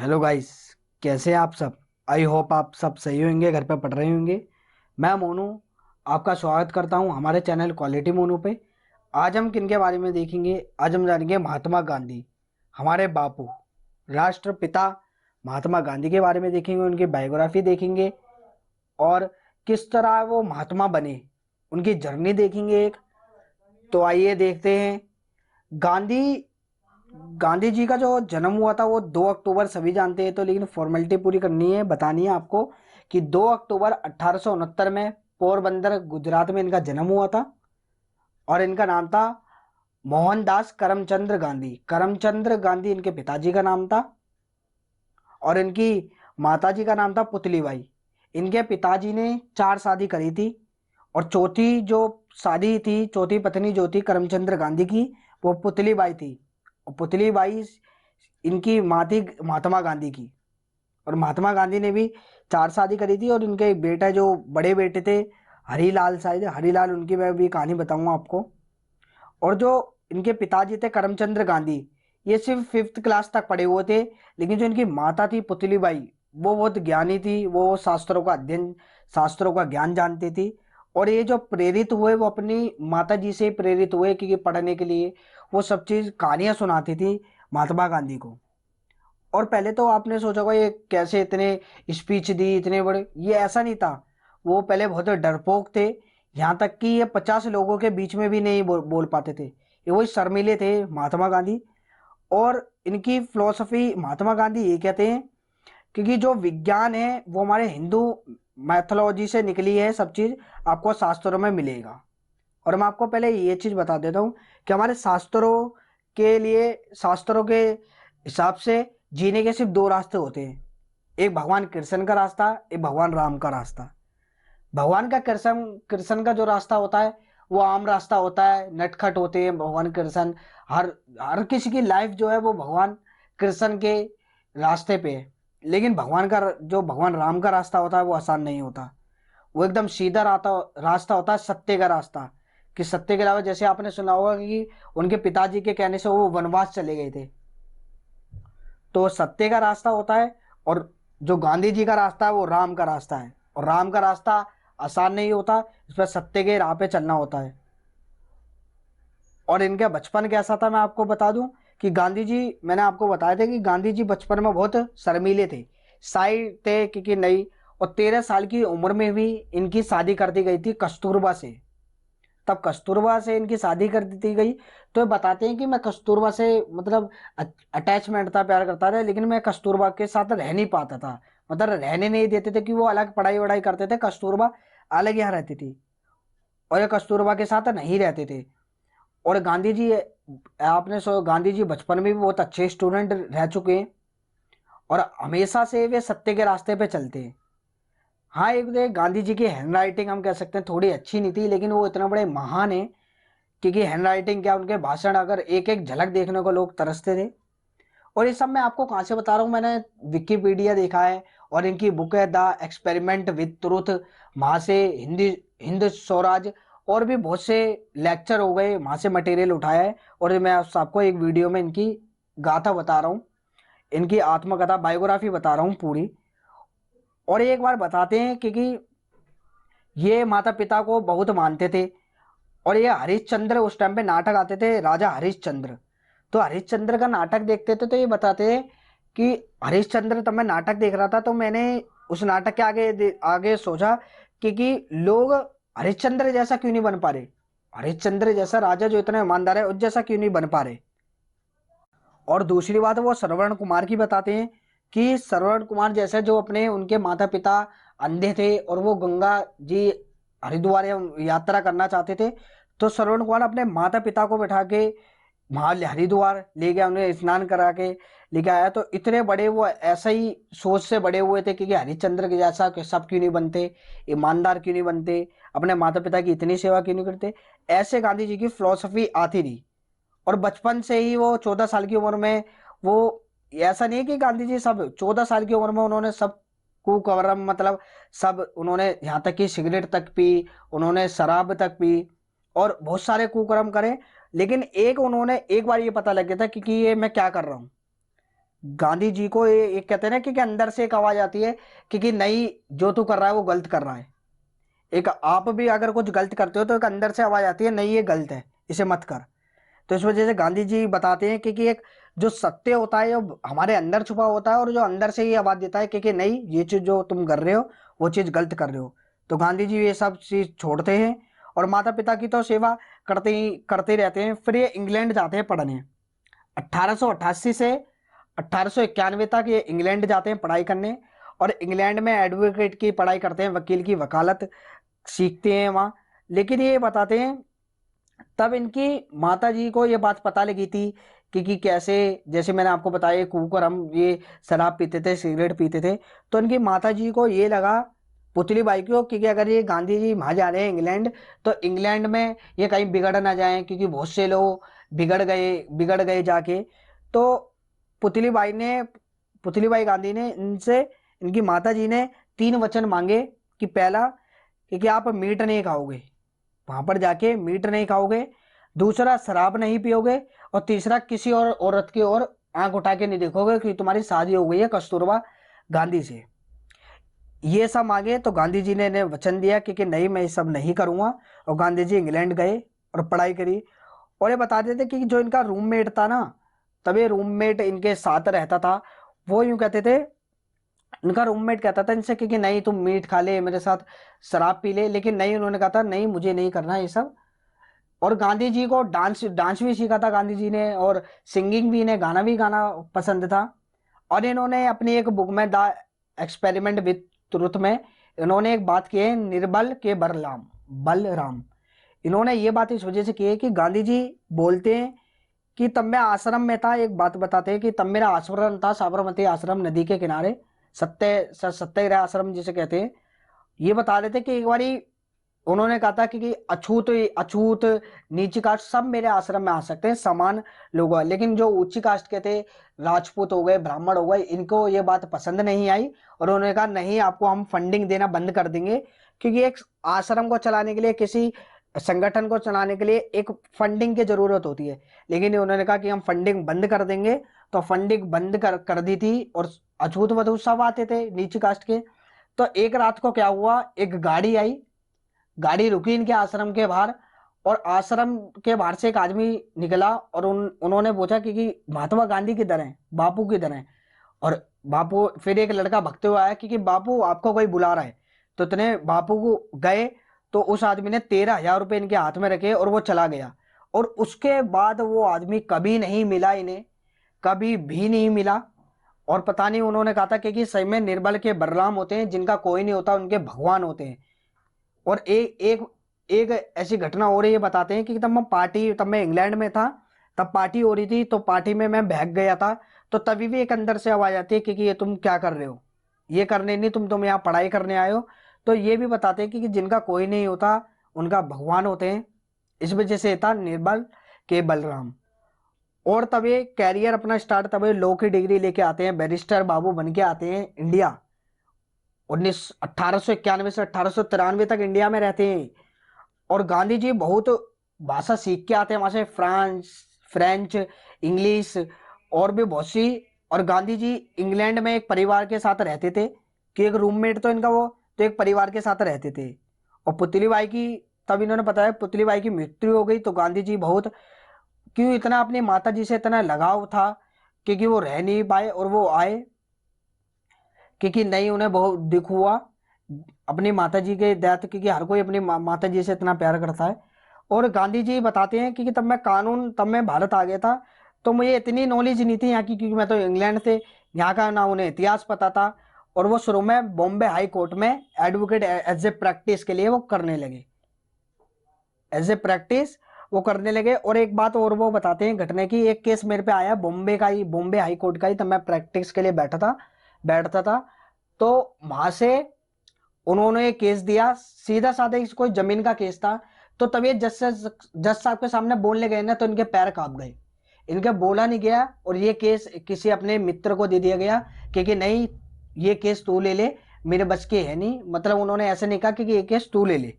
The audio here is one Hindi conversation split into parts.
Hello guys. कैसे हैं आप सब? आई होप आप सब सही होंगे, घर पे पढ़ रहे होंगे। मैं मोनू आपका स्वागत करता हूं हमारे चैनल क्वालिटी मोनू पे। आज हम किन के बारे में देखेंगे? आज हम जानेंगे महात्मा गांधी, हमारे बापू, राष्ट्रपिता महात्मा गांधी के बारे में देखेंगे, उनकी बायोग्राफी देखेंगे और किस तरह वो महात्मा बने, उनकी जर्नी देखेंगे एक। तो आइए देखते हैं। गांधी गांधी जी का जो जन्म हुआ था वो 2 अक्टूबर, सभी जानते हैं तो, लेकिन फॉर्मेलिटी पूरी करनी है, बतानी है आपको कि 2 अक्टूबर 1869 में पोरबंदर गुजरात में इनका जन्म हुआ था। और इनका नाम था मोहनदास करमचंद्र गांधी। करमचंद्र गांधी इनके पिताजी का नाम था और इनकी माताजी का नाम था पुतलीबाई। इनके पिताजी ने 4 शादी करी थी और चौथी जो शादी थी, चौथी पत्नी जो थी करमचंद्र गांधी की, वो पुतलीबाई थी। और पुतलीबाई इनकी माँ थी महात्मा गांधी की। और महात्मा गांधी ने भी 4 शादी करी थी और इनके एक बेटा, जो बड़े बेटे थे हरीलाल, शायद हरीलाल, उनकी मैं भी कहानी बताऊंगा आपको। और जो इनके पिताजी थे करमचंद्र गांधी, ये सिर्फ 5th क्लास तक पढ़े हुए थे। लेकिन जो इनकी माता थी पुतलीबाई, वो बहुत ज्ञानी थी, वो शास्त्रों का अध्ययन, शास्त्रों का ज्ञान जानती थी। और ये जो प्रेरित हुए वो अपनी माता जी से प्रेरित हुए, क्योंकि पढ़ने के लिए वो सब चीज़ कहानियाँ सुनाती थी महात्मा गांधी को। और पहले तो आपने सोचा होगा ये कैसे इतने स्पीच दी, इतने बड़े, ये ऐसा नहीं था। वो पहले बहुत डरपोक थे, यहाँ तक कि ये 50 लोगों के बीच में भी नहीं बोल पाते थे। ये वही शर्मीले थे महात्मा गांधी। और इनकी फिलोसफी, महात्मा गांधी ये कहते हैं क्योंकि जो विज्ञान है वो हमारे हिंदू मैथोलॉजी से निकली है, सब चीज़ आपको शास्त्रों में मिलेगा। और मैं आपको पहले ये चीज़ बता देता हूँ कि हमारे शास्त्रों के लिए, शास्त्रों के हिसाब से जीने के सिर्फ 2 रास्ते होते हैं। एक भगवान कृष्ण का रास्ता, एक भगवान राम का रास्ता। भगवान का कृष्ण कृष्ण का जो रास्ता होता है वो आम रास्ता होता है, नटखट होते हैं भगवान कृष्ण। हर हर किसी की लाइफ जो है वो भगवान कृष्ण के रास्ते पे है। लेकिन जो भगवान राम का रास्ता होता है वो आसान नहीं होता। वो एकदम सीधा रास्ता होता है, सत्य का रास्ता। कि सत्य के अलावा, जैसे आपने सुना होगा कि उनके पिताजी के कहने से वो वनवास चले गए थे, तो सत्य का रास्ता होता है। और जो गांधी जी का रास्ता है वो राम का रास्ता है। और राम का रास्ता आसान नहीं होता, इस पर सत्य के राह पे चलना होता है। और इनका बचपन कैसा था मैं आपको बता दूं कि गांधी जी, मैंने आपको बताया था कि गांधी जी बचपन में बहुत शर्मीले थे, शाय थे, क्योंकि नहीं। और 13 साल की उम्र में भी इनकी शादी कर दी गई थी कस्तूरबा से। तब कस्तूरबा से इनकी शादी कर दी गई। तो ये बताते हैं कि मैं कस्तूरबा से, मतलब अटैचमेंट था, प्यार करता था, लेकिन मैं कस्तूरबा के साथ रह नहीं पाता था। मतलब रहने नहीं देते थे कि वो अलग पढ़ाई वढ़ाई करते थे, कस्तूरबा अलग यहाँ रहती थी और ये कस्तूरबा के साथ नहीं रहते थे। और गांधी जी, गांधी जी बचपन में भी बहुत अच्छे स्टूडेंट रह चुके हैं और हमेशा से वे सत्य के रास्ते पे चलते हैं। हाँ, एक तो गांधी जी की हैंड राइटिंग हम कह सकते हैं थोड़ी अच्छी नहीं थी, लेकिन वो इतना बड़े महान है, क्योंकि हैंड राइटिंग क्या, उनके भाषण अगर एक एक झलक देखने को लोग तरसते थे। और ये सब मैं आपको कहाँ से बता रहा हूँ, मैंने विकिपीडिया देखा है और इनकी बुक है द एक्सपेरिमेंट विद ट्रूथ, वहाँ से हिंदी, हिंद स्वराज, और भी बहुत से लेक्चर हो गए, वहाँ से मटेरियल उठाया है। और ये मैं आपको एक वीडियो में इनकी गाथा बता रहा हूँ, इनकी आत्मकथा, बायोग्राफी बता रहा हूँ पूरी। और एक बार बताते हैं क्योंकि ये माता पिता को बहुत मानते थे। और ये हरिश्चंद्र, उस टाइम पे नाटक आते थे, राजा हरिश्चंद्र। तो हरिश्चंद्र का नाटक देखते थे तो ये बताते हैं कि हरिश्चंद्र, तब मैं नाटक देख रहा था तो मैंने उस नाटक के आगे आगे सोचा कि लोग हरिश्चंद्र जैसा क्यों नहीं बन पा रहे, हरिश्चंद्र जैसा राजा जो इतना ईमानदार है उस जैसा क्यों नहीं बन पा रहे। और दूसरी बात वो श्रवण कुमार की बताते हैं कि श्रवण कुमार जैसे, जो अपने, उनके माता पिता अंधे थे और वो गंगा जी हरिद्वार यात्रा करना चाहते थे। तो श्रवण कुमार अपने माता पिता को बैठा के वहां हरिद्वार ले गया, उन्हें स्नान करा के लेके आया। तो इतने बड़े वो ऐसा ही सोच से बड़े हुए थे कि हरिश्चंद्र के जैसा कि सब क्यों नहीं बनते, ईमानदार क्यों नहीं बनते, अपने माता पिता की इतनी सेवा क्यों नहीं करते। ऐसे गांधी जी की फिलोसफी आती रही। और बचपन से ही वो 14 साल की उम्र में, वो, ऐसा नहीं है कि गांधी जी सब 14 साल की उम्र में उन्होंने सब कुकर्म, मतलब सब उन्होंने, यहाँ तक कि सिगरेट तक पी, उन्होंने शराब तक पी और बहुत सारे कुकर्म करे। लेकिन एक उन्होंने, एक बार ये पता लग गया था कि ये मैं क्या कर रहा हूँ। गांधी जी को ये कहते हैं ना कि अंदर से एक आवाज आती है कि नहीं, जो तू कर रहा है वो गलत कर रहा है। एक आप भी अगर कुछ गलत करते हो तो एक अंदर से आवाज आती है, नहीं ये गलत है, इसे मत कर। तो इस वजह से गांधी जी बताते हैं कि एक जो सत्य होता है वो हमारे अंदर छुपा होता है, और जो अंदर से ये आवाज देता है कि नहीं, ये चीज जो तुम कर रहे हो वो चीज गलत कर रहे हो। तो गांधी जी ये सब चीज छोड़ते हैं और माता पिता की तो सेवा करते रहते हैं। फिर ये इंग्लैंड जाते हैं पढ़ने। 1888 से 1891 तक ये इंग्लैंड जाते हैं पढ़ाई करने, और इंग्लैंड में एडवोकेट की पढ़ाई करते हैं, वकील की वकालत सीखते हैं वहाँ। लेकिन ये बताते हैं तब इनकी माता जी को ये बात पता लगी थी कि कैसे, जैसे मैंने आपको बताया कुकर हम ये शराब पीते थे, सिगरेट पीते थे। तो इनकी माता जी को ये लगा, पुतली बाई को, क्योंकि अगर ये गांधी जी वहां जा रहे हैं इंग्लैंड, तो इंग्लैंड में ये कहीं बिगड़ ना जाए, क्योंकि बहुत से लोग बिगड़ गए जाके। तो पुतली बाई ने पुतली बाई गांधी ने इनसे, इनकी माता जी ने 3 वचन मांगे कि पहला कि आप मीट नहीं खाओगे, वहां पर जाके मीट नहीं खाओगे। दूसरा, शराब नहीं पियोगे। और तीसरा, किसी और औरत की ओर आंख उठा के नहीं देखोगे कि तुम्हारी शादी हो गई है कस्तूरबा गांधी से। ये सब मांगे तो गांधी जी ने इन्हें वचन दिया कि नहीं, मैं ये सब नहीं करूंगा। और गांधी जी इंग्लैंड गए और पढ़ाई करी। और ये बता देते कि जो इनका रूममेट था ना, तब ये रूममेट इनके साथ रहता था, वो यूं कहते थे, उनका रूममेट कहता था इनसे कि नहीं, तुम मीट खा ले, मेरे साथ शराब पी ले। लेकिन नहीं, उन्होंने कहा था नहीं, मुझे नहीं करना ये सब। और गांधी जी को डांस डांस भी सीखा था गांधी जी ने, और सिंगिंग भी, इन्हें गाना भी गाना पसंद था। और इन्होंने अपनी एक बुक में, द एक्सपेरिमेंट विथ ट्रुथ में, इन्होंने एक बात की है, निर्बल के बलराम। इन्होंने ये बात इस वजह से की है कि गांधी जी बोलते हैं कि तब मैं आश्रम में था, एक बात बताते हैं कि तब मेरा आश्रम था, साबरमती आश्रम, नदी के किनारे, सत्याग्रह आश्रम जिसे कहते हैं। ये बता रहे थे कि एक बारी उन्होंने कहा था कि अछूत अछूत नीची कास्ट सब मेरे आश्रम में आ सकते हैं, समान लोग हैं। लेकिन जो ऊंची कास्ट के थे, राजपूत हो गए, ब्राह्मण हो गए, इनको ये बात पसंद नहीं आई। और उन्होंने कहा नहीं, आपको हम फंडिंग देना बंद कर देंगे, क्योंकि एक आश्रम को चलाने के लिए, किसी संगठन को चलाने के लिए एक फंडिंग की जरूरत होती है। लेकिन उन्होंने कहा कि हम फंडिंग बंद कर देंगे। तो फंडिंग बंद कर दी थी, और अछूत वछूत सब आते थे नीची कास्ट के। तो एक रात को क्या हुआ, एक गाड़ी आई, गाड़ी रुकी इनके आश्रम के बाहर, और आश्रम के बाहर से एक आदमी निकला, और उन्होंने पूछा कि महात्मा गांधी किधर हैं, बापू किधर हैं। और बापू, फिर एक लड़का भगते हुए आया कि बापू आपको कोई बुला रहा है। तो इतने बापू को गए, तो उस आदमी ने 13,000 रुपए इनके हाथ में रखे और वो चला गया। और उसके बाद वो आदमी कभी नहीं मिला इन्हें, कभी भी नहीं मिला। और पता नहीं, उन्होंने कहा था कि सही में निर्बल के बलराम होते हैं, जिनका कोई नहीं होता, उनके भगवान होते हैं। और एक ऐसी घटना हो रही है, बताते हैं कि तब मैं इंग्लैंड में था, तब पार्टी हो रही थी, तो पार्टी में मैं बहक गया था। तो तभी भी एक अंदर से आवाज आती है कि ये तुम क्या कर रहे हो, ये करने नहीं, तुम यहाँ पढ़ाई करने आए हो। तो ये भी बताते हैं कि जिनका कोई नहीं होता, उनका भगवान होते हैं। इस वजह से था निर्बल के बलराम। और तब ये कैरियर अपना स्टार्ट, तब ये लॉ की डिग्री लेके आते हैं, बैरिस्टर बाबू बन के आते हैं इंडिया। 1891 से 1893 तक इंडिया में रहते हैं। और गांधी जी बहुत भाषा सीख के आते हैं वहां से, फ्रेंच, इंग्लिश, और भी बहुत सी। और गांधी जी इंग्लैंड में एक परिवार के साथ रहते थे, कि एक रूममेट तो इनका वो, तो एक परिवार के साथ रहते थे। और पुतली बाई की, तब इन्होंने बताया पुतली बाई की मृत्यु हो गई। तो गांधी जी बहुत, क्यों इतना अपनी माता जी से इतना लगाव था, क्योंकि वो रह नहीं पाए और वो आए, क्योंकि नहीं, उन्हें बहुत दुख हुआ अपनी माता जी के डेथ, क्योंकि हर कोई अपनी माता जी से इतना प्यार करता है। और गांधी जी बताते हैं कि तब मैं भारत आ गया था, तो मुझे इतनी नॉलेज नहीं थी यहाँ की, क्योंकि मैं तो इंग्लैंड से, यहाँ का ना उन्हें इतिहास पता था। और वो शुरू में बॉम्बे हाई कोर्ट में एडवोकेट एज ए प्रैक्टिस के लिए वो करने लगे, एज ए प्रैक्टिस वो करने लगे। और एक बात और वो बताते हैं घटने की, एक केस मेरे पे आया बॉम्बे का ही, बॉम्बे हाई कोर्ट का ही, तब मैं प्रैक्टिस के लिए बैठता था। तो वहां से उन्होंने केस दिया, सीधा साधा कोई जमीन का केस था। तो तब ये जज साहब के सामने बोलने गए ना, तो इनके पैर कांप गए, इनके बोला नहीं गया। और ये केस किसी अपने मित्र को दे दिया गया, क्योंकि नहीं, ये केस तू ले ले, मेरे बस के है नहीं। मतलब उन्होंने ऐसे नहीं कहा कि ये केस तू ले ले।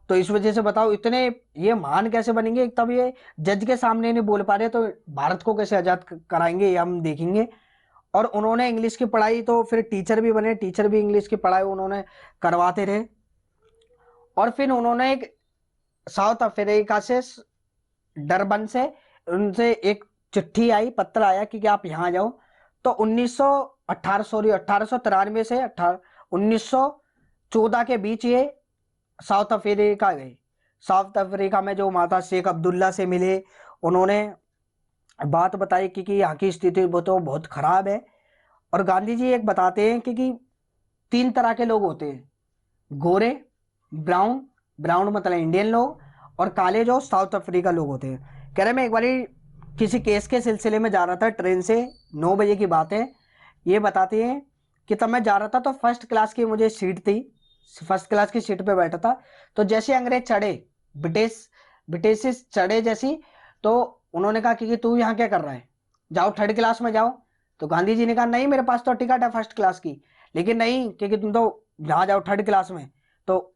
तो इस वजह से बताओ, इतने ये महान कैसे बनेंगे। तब ये जज के सामने नहीं बोल पा रहे, तो भारत को कैसे आजाद कराएंगे, ये हम देखेंगे। और उन्होंने इंग्लिश की पढ़ाई, तो फिर टीचर भी बने, टीचर भी इंग्लिश की पढ़ाई उन्होंने करवाते रहे। और फिर उन्होंने एक साउथ अफ्रीका से, डरबन से, उनसे एक चिट्ठी आई, पत्र आया कि आप यहाँ जाओ। तो 1893 से 1914 के बीच ये साउथ अफ्रीका गए। साउथ अफ्रीका में जो माता शेख अब्दुल्ला से मिले, उन्होंने बात बताई कि यहाँ की स्थिति तो बहुत खराब है। और गांधी जी एक बताते हैं कि तीन तरह के लोग होते हैं, गोरे, ब्राउन, ब्राउन मतलब इंडियन लोग, और काले जो साउथ अफ्रीका लोग होते हैं। कह रहे मैं एक बार किसी केस के सिलसिले में जा रहा था ट्रेन से, 9 बजे की बात है। ये बताते हैं कि तब मैं जा रहा था तो फर्स्ट क्लास की मुझे सीट थी, फर्स्ट क्लास की सीट पे बैठा था। तो जैसे अंग्रेज चढ़े, ब्रिटिश ब्रिटिश चढ़े जैसी, तो उन्होंने कहा कि तू यहाँ क्या कर रहा है, जाओ थर्ड क्लास में जाओ। तो गांधी जी ने कहा नहीं, मेरे पास तो टिकट है फर्स्ट क्लास की। लेकिन नहीं, क्योंकि तुम तो जहाँ जाओ थर्ड क्लास में। तो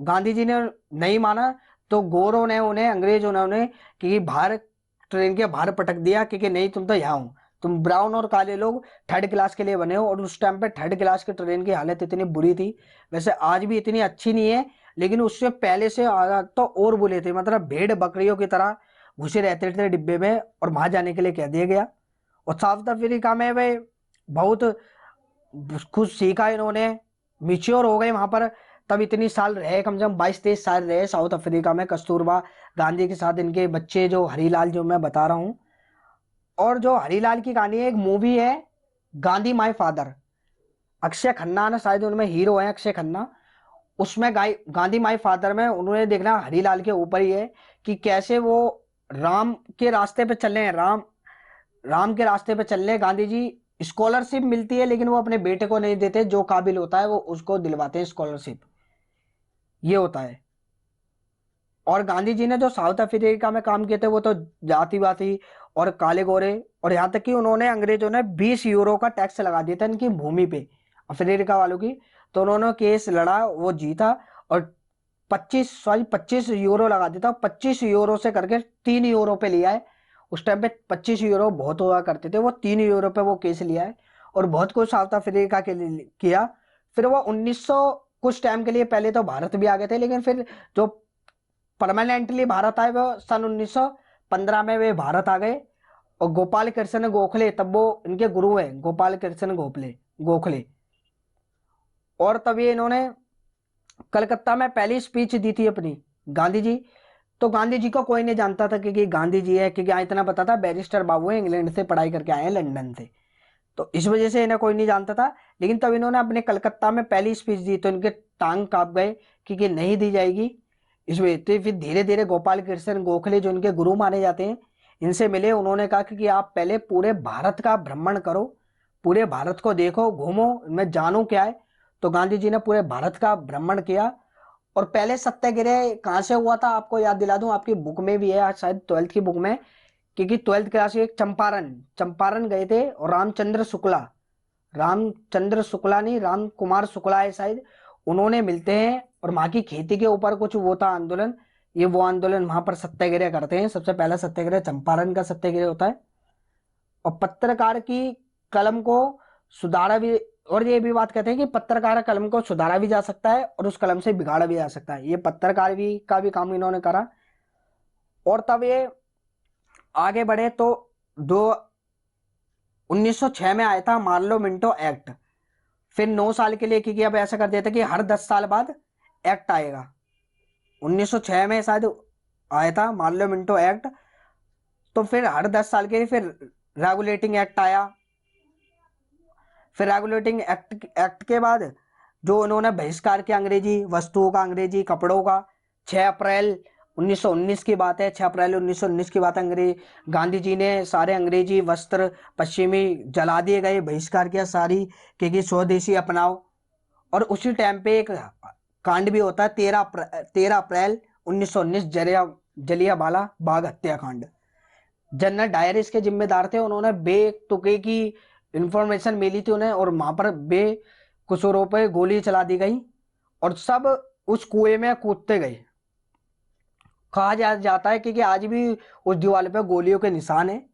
गांधी जी ने नहीं माना, तो गोरों ने उन्हें, अंग्रेजों ने उन्हें कि बाहर, ट्रेन के बाहर पटक दिया कि नहीं तुम तो यहाँ हो, तुम ब्राउन और काले लोग थर्ड क्लास के लिए बने हो। और उस टाइम पे थर्ड क्लास की ट्रेन की हालत इतनी बुरी थी, वैसे आज भी इतनी अच्छी नहीं है, लेकिन उससे पहले से तो और बुरे थे, मतलब भेड़ बकरियों की तरह घुसे रहते थे डिब्बे में, और वहां जाने के लिए कह दिया गया। और साउथ अफ्रीका में वे बहुत कुछ सीखा इन्होंने, मिच्योर हो गए वहां पर। तब इतनी साल रहे, कम से कम 22-23 साल रहे साउथ अफ्रीका में, कस्तूरबा गांधी के साथ इनके बच्चे जो हरीलाल, जो मैं बता रहा हूँ। और जो हरीलाल की कहानी है, एक मूवी है गांधी माय फादर, अक्षय खन्ना ने शायद उनमें हीरो है, अक्षय खन्ना। उसमें गांधी माय फादर में उन्होंने देखना हरीलाल के ऊपर ही है कि कैसे वो राम के रास्ते पे चल रहे हैं, राम के रास्ते पे चल रहे हैं गांधी जी। स्कॉलरशिप मिलती है लेकिन वो अपने बेटे को नहीं देते, जो काबिल होता है वो उसको दिलवाते हैं स्कॉलरशिप, ये होता है। और गांधी जी ने जो साउथ अफ्रीका में काम किए थे वो तो जातिवादी और काले गोरे, और यहाँ तक कि उन्होंने, अंग्रेजों ने 20 यूरो का टैक्स लगा दिया था इनकी भूमि पे, अफ्रीका वालों की। तो उन्होंने केस लड़ा, वो जीता, और 25 यूरो लगा दिया था। 25 यूरो से करके 3 यूरो पे लिया है। उस टाइम पे 25 यूरो बहुत हुआ करते थे, वो 3 यूरो पे वो केस लिया है। और बहुत कुछ साउथ अफ्रीका के लिए किया। फिर वो 1900 कुछ टाइम के लिए पहले तो भारत भी आ गए थे, लेकिन फिर जो परमानेंटली भारत आए वो सन 1915 में वे भारत आ गए। और गोपाल कृष्ण गोखले, तब वो इनके गुरु हैं, गोपाल कृष्ण गोखले। और तब ये इन्होंने कलकत्ता में पहली स्पीच दी थी अपनी, गांधी जी। तो गांधी जी को कोई नहीं जानता था कि गांधी जी है, क्योंकि इतना पता था बैरिस्टर बाबू है, इंग्लैंड से पढ़ाई करके आए हैं, लंदन से। तो इस वजह से इन्हें कोई नहीं जानता था। लेकिन तब इन्होंने अपने कलकत्ता में पहली स्पीच दी तो इनके टांग कांप गए कि नहीं दी जाएगी। इस वजह से फिर धीरे धीरे गोपाल कृष्ण गोखले, जो इनके गुरु माने जाते हैं, इनसे मिले। उन्होंने कहा कि आप पहले पूरे भारत का भ्रमण करो, पूरे भारत को देखो, घूमो, मैं जानू क्या है। तो गांधी जी ने पूरे भारत का भ्रमण किया। और पहले सत्याग्रह कहाँ से हुआ था आपको याद दिला दूं, आपकी बुक में भी है आज, शायद 12th की बुक में, क्योंकि 12th क्लास एक चंपारण, चंपारण गए थे। और रामचंद्र शुक्ला नहीं, राम कुमार शुक्ला है शायद, उन्होंने मिलते हैं। और वहां की खेती के ऊपर कुछ वो था आंदोलन, ये वो आंदोलन वहां पर सत्याग्रह करते हैं। सबसे पहला सत्याग्रह चंपारण का सत्याग्रह होता है। और पत्रकार की कलम को सुधारा भी, और ये भी बात कहते हैं कि पत्रकार कलम को सुधारा भी जा सकता है और उस कलम से बिगाड़ा भी जा सकता है। ये पत्रकार भी का भी काम इन्होंने करा। और तब ये आगे बढ़े तो दो 1906 में आया था मार्लो मिंटो एक्ट। फिर 9 साल के लिए, क्योंकि अब ऐसा कर दिया था कि हर 10 साल बाद एक्ट आएगा। 1906 में शायद आया था मार्लो मिंटो एक्ट। तो फिर हर 10 साल के लिए फिर रेगुलेटिंग एक्ट आया। फिर रेगुलेटिंग एक्ट के बाद जो उन्होंने बहिष्कार किया अंग्रेजी वस्तुओं का, अंग्रेजी कपड़ों का, 6 अप्रैल 1919 की बात है, 6 अप्रैल 1919 की बात है। गांधी जी ने सारे अंग्रेजी वस्त्र पश्चिमी जला दिए गए, बहिष्कार किया सारी, क्योंकि स्वदेशी अपनाओ। और उसी टाइम पे एक कांड भी होता है 13 अप्रैल 1919, जलियांवाला बाग हत्याकांड। जनरल डायर इसके जिम्मेदार थे। उन्होंने बेतुके की इंफॉर्मेशन मिली थी उन्हें, और वहां पर बेकसूरों पे गोली चला दी गई और सब उस कुएं में कूदते गए। कहा जाता है कि आज भी उस दीवार पे गोलियों के निशान है।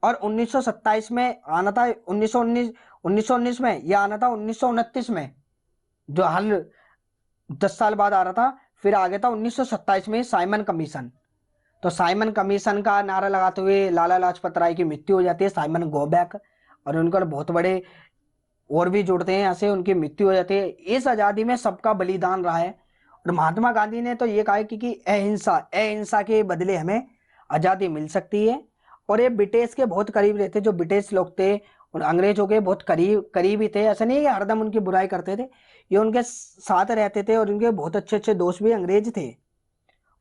और 1927 में आना था, 1919 में, या आना था 1929 में, जो हल 10 साल बाद आ रहा था। फिर आ गया था 1927 में साइमन कमीशन। तो साइमन कमीशन का नारा लगाते हुए लाला लाजपत राय की मृत्यु हो जाती है, साइमन गो बैक, और उनका बहुत बड़े और भी जुड़ते हैं, ऐसे उनकी मृत्यु हो जाती है। इस आज़ादी में सबका बलिदान रहा है। और महात्मा गांधी ने तो ये कहा है कि अहिंसा, अहिंसा के बदले हमें आज़ादी मिल सकती है। और ये ब्रिटिश के बहुत करीब रहते, जो ब्रिटिश लोग थे और अंग्रेजों के बहुत करीब ही थे। ऐसा नहीं है कि हरदम उनकी बुराई करते थे, ये उनके साथ रहते थे, और उनके बहुत अच्छे अच्छे दोस्त भी अंग्रेज थे।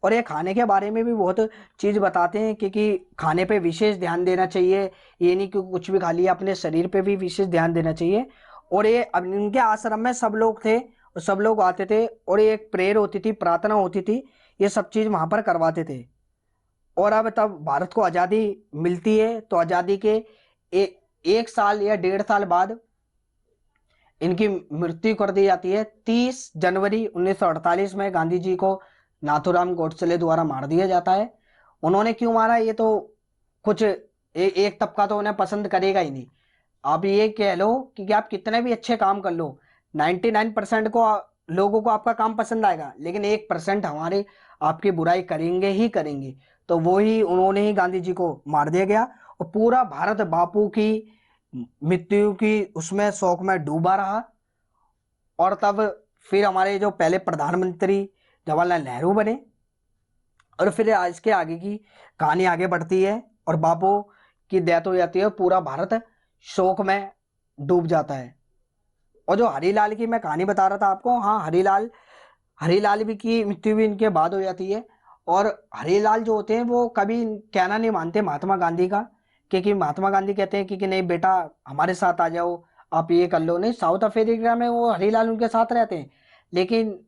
और ये खाने के बारे में भी बहुत चीज़ बताते हैं कि खाने पे विशेष ध्यान देना चाहिए, ये नहीं कि कुछ भी खा लिया, अपने शरीर पे भी विशेष ध्यान देना चाहिए। और ये अब इनके आश्रम में सब लोग थे और सब लोग आते थे, और ये एक प्रेयर होती थी, प्रार्थना होती थी, ये सब चीज़ वहाँ पर करवाते थे। और अब तब भारत को आज़ादी मिलती है, तो आज़ादी के एक साल या 1.5 साल बाद इनकी मृत्यु कर दी जाती है। 30 जनवरी 1948 में गांधी जी को नाथूराम गोडसे द्वारा मार दिया जाता है। उन्होंने क्यों मारा, ये तो कुछ एक तबका तो उन्हें पसंद करेगा ही नहीं। आप ये कह लो कि आप कितने भी अच्छे काम कर लो, 99% को लोगों को आपका काम पसंद आएगा, लेकिन 1% हमारे आपकी बुराई करेंगे ही करेंगे। तो वो ही उन्होंने ही गांधी जी को मार दिया गया, और पूरा भारत बापू की मृत्यु की उसमें शोक में डूबा रहा। और तब फिर हमारे जो पहले प्रधानमंत्री जवाहरलाल नेहरू बने, और फिर इसके आगे की कहानी आगे बढ़ती है, और बापू की डेथ हो जाती है, पूरा भारत शोक में डूब जाता है। और जो हरीलाल की मैं कहानी बता रहा था आपको, हाँ, हरीलाल, हरीलाल भी की मृत्यु भी इनके बाद हो जाती है। और हरीलाल जो होते हैं वो कभी कहना नहीं मानते महात्मा गांधी का, क्योंकि महात्मा गांधी कहते हैं कि नहीं बेटा हमारे साथ आ जाओ, आप ये कर लो। नहीं, साउथ अफ्रीका में वो हरीलाल उनके साथ रहते हैं। लेकिन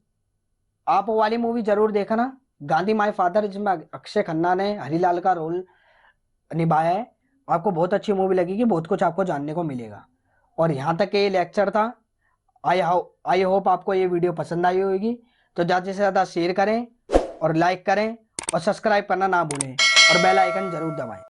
आप वो वाली मूवी जरूर देखना, गांधी माय फादर, जिसमें अक्षय खन्ना ने हरीलाल का रोल निभाया है। आपको बहुत अच्छी मूवी लगेगी, बहुत कुछ आपको जानने को मिलेगा। और यहाँ तक ये लेक्चर था। आई होप आपको ये वीडियो पसंद आई होगी। तो ज़्यादा से ज़्यादा शेयर करें और लाइक करें, और सब्सक्राइब करना ना भूलें, और बेल आइकन जरूर दबाएं।